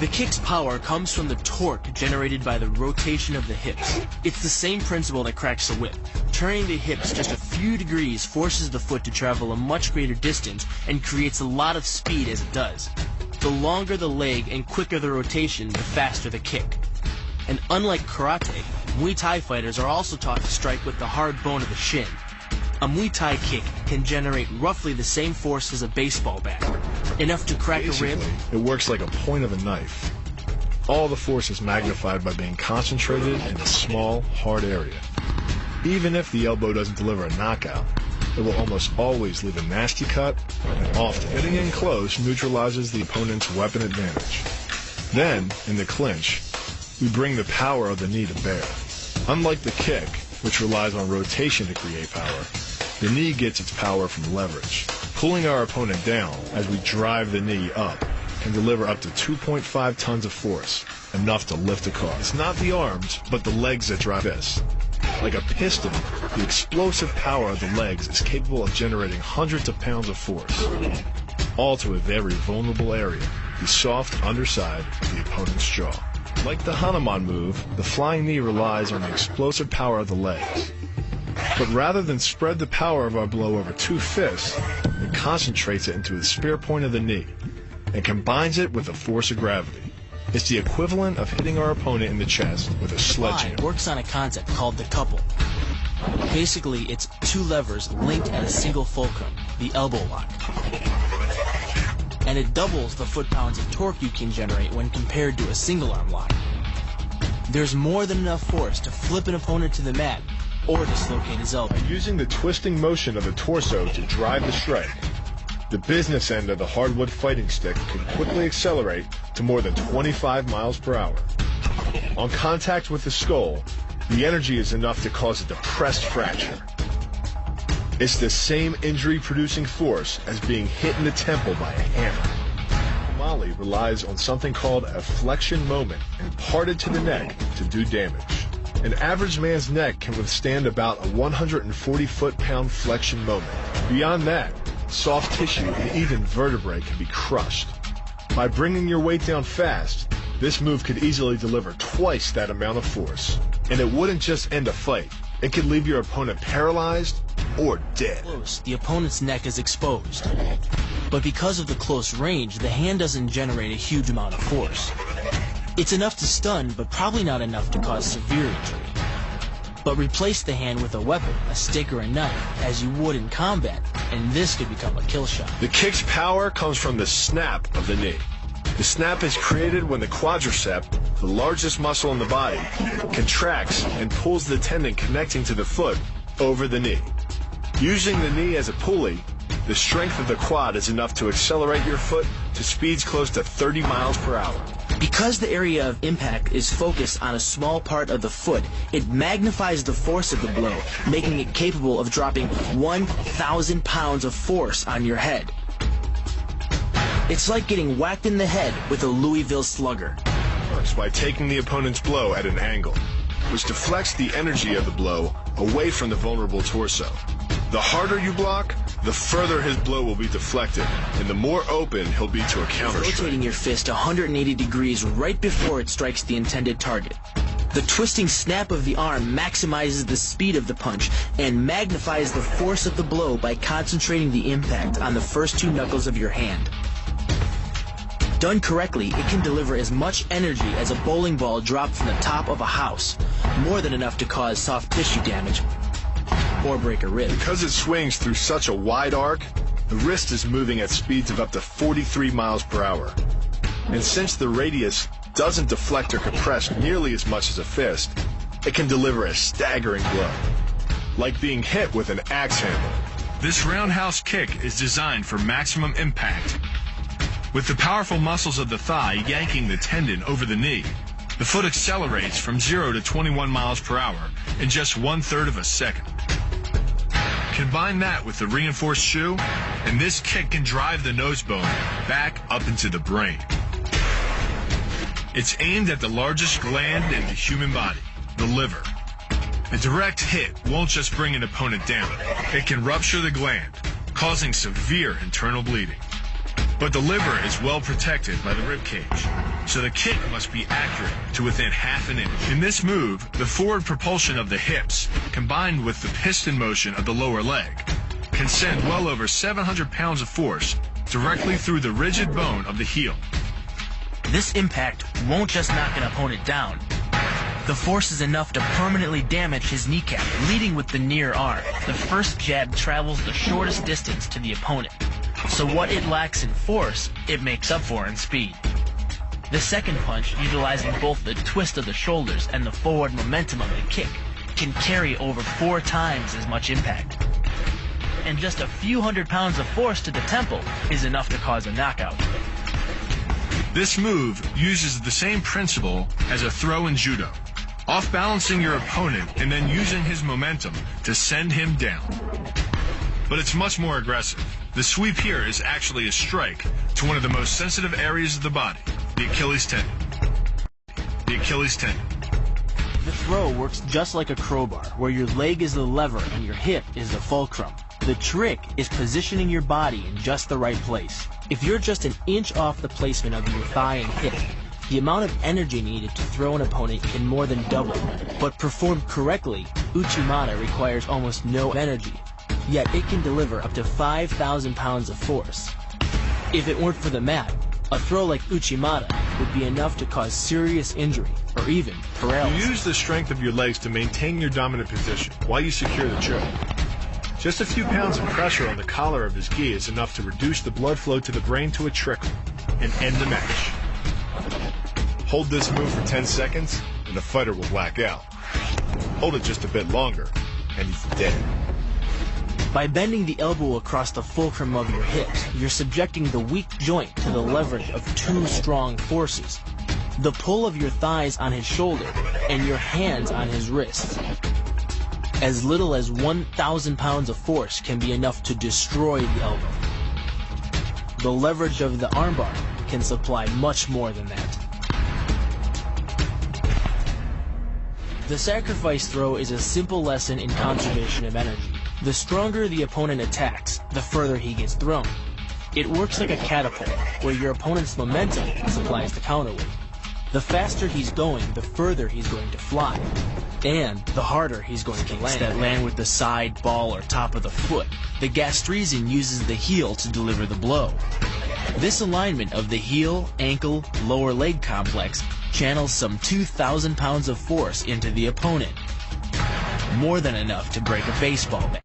The kick's power comes from the torque generated by the rotation of the hips. It's the same principle that cracks the whip. Turning the hips just a few degrees forces the foot to travel a much greater distance and creates a lot of speed as it does. The longer the leg and quicker the rotation, the faster the kick. And unlike karate, Muay Thai fighters are also taught to strike with the hard bone of the shin. A Muay Thai kick can generate roughly the same force as a baseball bat, enough to crack a rib. It works like a point of a knife. All the force is magnified by being concentrated in a small, hard area. Even if the elbow doesn't deliver a knockout, it will almost always leave a nasty cut, and often hitting in close neutralizes the opponent's weapon advantage. Then, in the clinch, we bring the power of the knee to bear. Unlike the kick, which relies on rotation to create power, the knee gets its power from leverage. Pulling our opponent down as we drive the knee up can deliver up to 2.5 tons of force, enough to lift a car. It's not the arms, but the legs that drive this. Like a piston, the explosive power of the legs is capable of generating hundreds of pounds of force, all to a very vulnerable area, the soft underside of the opponent's jaw. Like the Hanuman move, the flying knee relies on the explosive power of the legs. But rather than spread the power of our blow over two fists, it concentrates it into the spear point of the knee and combines it with the force of gravity. It's the equivalent of hitting our opponent in the chest with a sledgehammer. Works on a concept called the couple. Basically, it's two levers linked at a single fulcrum, the elbow lock. And it doubles the foot-pounds of torque you can generate when compared to a single-arm lock. There's more than enough force to flip an opponent to the mat or dislocate his elbow. By using the twisting motion of the torso to drive the strike, the business end of the hardwood fighting stick can quickly accelerate to more than 25 miles per hour. On contact with the skull, the energy is enough to cause a depressed fracture. It's the same injury-producing force as being hit in the temple by a hammer. Mali relies on something called a flexion moment imparted to the neck to do damage. An average man's neck can withstand about a 140 foot-pound flexion moment. Beyond that, soft tissue and even vertebrae can be crushed. By bringing your weight down fast, this move could easily deliver twice that amount of force. And it wouldn't just end a fight. It could leave your opponent paralyzed or dead. Close, the opponent's neck is exposed. But because of the close range, the hand doesn't generate a huge amount of force. It's enough to stun, but probably not enough to cause severe injury. But replace the hand with a weapon, a stick or a knife, as you would in combat, and this could become a kill shot. The kick's power comes from the snap of the knee. The snap is created when the quadricep, the largest muscle in the body, contracts and pulls the tendon connecting to the foot over the knee. Using the knee as a pulley, the strength of the quad is enough to accelerate your foot to speeds close to 30 miles per hour. Because the area of impact is focused on a small part of the foot, it magnifies the force of the blow, making it capable of dropping 1,000 pounds of force on your head. It's like getting whacked in the head with a Louisville slugger. Works by taking the opponent's blow at an angle, which deflects the energy of the blow away from the vulnerable torso. The harder you block, the further his blow will be deflected, and the more open he'll be to a counter-strike. Rotating your fist 180 degrees right before it strikes the intended target. The twisting snap of the arm maximizes the speed of the punch and magnifies the force of the blow by concentrating the impact on the first two knuckles of your hand. Done correctly, it can deliver as much energy as a bowling ball dropped from the top of a house, more than enough to cause soft tissue damage or break a rib. Because it swings through such a wide arc, the wrist is moving at speeds of up to 43 miles per hour. And since the radius doesn't deflect or compress nearly as much as a fist, it can deliver a staggering blow, like being hit with an axe handle. This roundhouse kick is designed for maximum impact. With the powerful muscles of the thigh yanking the tendon over the knee, the foot accelerates from 0 to 21 miles per hour in just 1/3 of a second. Combine that with the reinforced shoe, and this kick can drive the nose bone back up into the brain. It's aimed at the largest gland in the human body, the liver. A direct hit won't just bring an opponent down. It can rupture the gland, causing severe internal bleeding. But the liver is well protected by the rib cage, so the kick must be accurate to within half an inch. In this move, the forward propulsion of the hips, combined with the piston motion of the lower leg, can send well over 700 pounds of force directly through the rigid bone of the heel. This impact won't just knock an opponent down. The force is enough to permanently damage his kneecap, leading with the near arm. The first jab travels the shortest distance to the opponent, so what it lacks in force, it makes up for in speed. The second punch, utilizing both the twist of the shoulders and the forward momentum of the kick, can carry over 4 times as much impact. And just a few hundred pounds of force to the temple is enough to cause a knockout. This move uses the same principle as a throw in judo, off-balancing your opponent and then using his momentum to send him down. But it's much more aggressive. The sweep here is actually a strike to one of the most sensitive areas of the body, the Achilles tendon. The Achilles tendon. The throw works just like a crowbar, where your leg is the lever and your hip is the fulcrum. The trick is positioning your body in just the right place. If you're just an inch off the placement of your thigh and hip, the amount of energy needed to throw an opponent can more than double. But performed correctly, Uchimata requires almost no energy, yet it can deliver up to 5,000 pounds of force. If it weren't for the mat, a throw like Uchimata would be enough to cause serious injury, or even paralysis. You use the strength of your legs to maintain your dominant position while you secure the choke. Just a few pounds of pressure on the collar of his gi is enough to reduce the blood flow to the brain to a trickle and end the match. Hold this move for 10 seconds and the fighter will black out. Hold it just a bit longer and he's dead. By bending the elbow across the fulcrum of your hips, you're subjecting the weak joint to the leverage of 2 strong forces: the pull of your thighs on his shoulder and your hands on his wrists. As little as 1,000 pounds of force can be enough to destroy the elbow. The leverage of the armbar can supply much more than that. The sacrifice throw is a simple lesson in conservation of energy. The stronger the opponent attacks, the further he gets thrown. It works like a catapult, where your opponent's momentum supplies the counterweight. The faster he's going, the further he's going to fly, and the harder he's going to land. That land with the side, ball, or top of the foot. The gastrizin uses the heel to deliver the blow. This alignment of the heel, ankle, lower leg complex channels some 2,000 pounds of force into the opponent. More than enough to break a baseball bat.